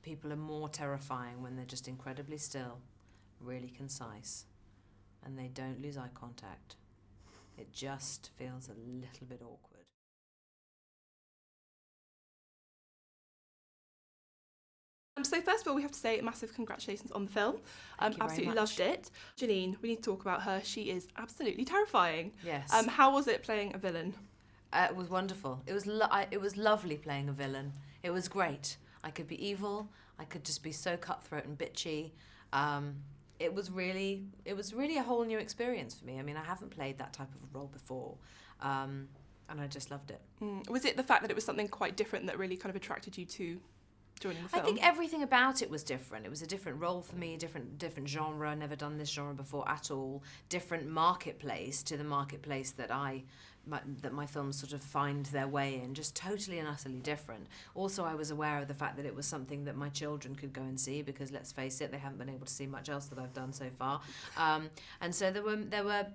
people are more terrifying when they're just incredibly still, really concise, and they don't lose eye contact. It just feels a little bit awkward. So first of all, we have to say massive congratulations on the film. Thank you very Absolutely much. loved it. Jeanine, we need to talk about her. She is absolutely terrifying. Yes. How was it playing a villain? It was wonderful. It was lovely playing a villain. It was great. I could be evil. I could just be so cutthroat and bitchy. It was really a whole new experience for me. I mean, I haven't played that type of role before, and I just loved it. Was it the fact that it was something quite different that really kind of attracted you to joining the film? I think everything about it was different. It was a different role for me, different genre. Never done this genre before at all. Different marketplace to the marketplace that my films sort of find their way in. Just totally and utterly different. Also, I was aware of the fact that it was something that my children could go and see, because let's face it, they haven't been able to see much else that I've done so far. And so there were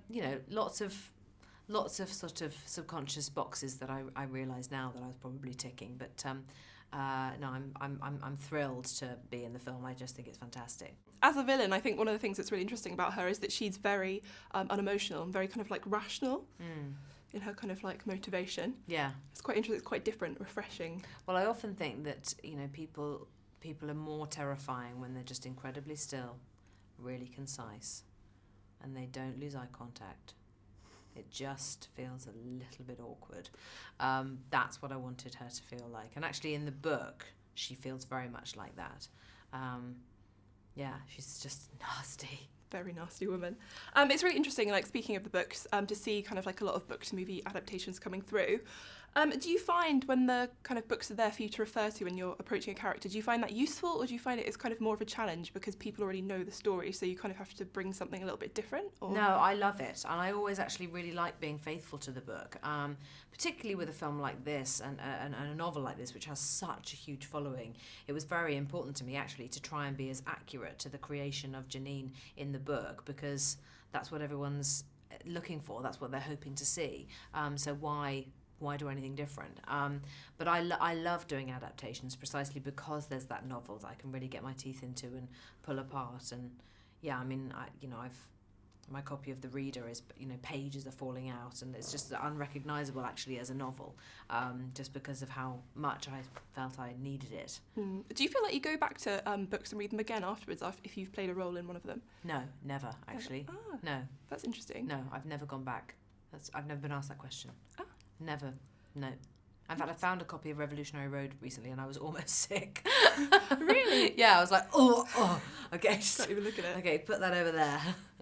lots of sort of subconscious boxes that I realise now that I was probably ticking. But no, I'm thrilled to be in the film. I just think it's fantastic. As a villain, I think one of the things that's really interesting about her is that she's very unemotional and very kind of like rational in her kind of like motivation. Yeah. It's quite interesting. It's quite different, refreshing. Well, I often think that people are more terrifying when they're just incredibly still, really concise, and they don't lose eye contact. It just feels a little bit awkward. That's what I wanted her to feel like. And actually in the book, she feels very much like that. Yeah, she's just nasty. Very nasty woman. It's really interesting, like speaking of the books, to see kind of like a lot of book to movie adaptations coming through. Do you find when the kind of books are there for you to refer to when you're approaching a character, do you find that useful, or do you find it is kind of more of a challenge because people already know the story, so you kind of have to bring something a little bit different? Or? No, I love it, and I always actually really like being faithful to the book, particularly with a film like this and a novel like this, which has such a huge following. It was very important to me actually to try and be as accurate to the creation of Jeanine in the book, because that's what everyone's looking for, that's what they're hoping to see. So why do anything different? But I love doing adaptations precisely because there's that novel that I can really get my teeth into and pull apart. And yeah, I mean, my copy of The Reader is, pages are falling out, and it's just unrecognisable actually as a novel, just because of how much I felt I needed it. Do you feel like you go back to books and read them again afterwards if you've played a role in one of them? No, never actually. No. That's interesting. No, I've never gone back. I've never been asked that question. Ah. Never. No. In fact, I found a copy of Revolutionary Road recently and I was almost sick. Really? Yeah, I was like, oh, okay. Can't even look at it. Okay, put that over there.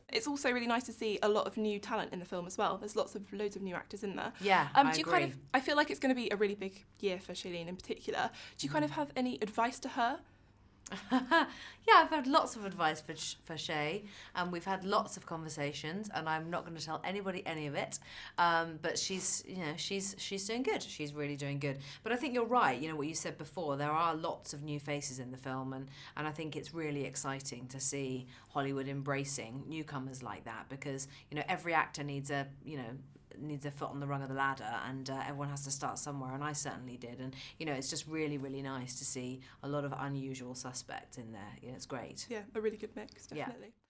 It's also really nice to see a lot of new talent in the film as well. There's loads of new actors in there. Yeah, do I you agree. kind of? I feel like it's going to be a really big year for Shailene in particular. Do you kind of have any advice to her? Yeah, I've had lots of advice for Shay, and we've had lots of conversations, and I'm not going to tell anybody any of it. But she's doing good. She's really doing good. But I think you're right. What you said before. There are lots of new faces in the film, and I think it's really exciting to see Hollywood embracing newcomers like that, because every actor needs a foot on the rung of the ladder, and everyone has to start somewhere, and I certainly did. And it's just really, really nice to see a lot of unusual suspects in there. It's great. Yeah, a really good mix, definitely. Yeah.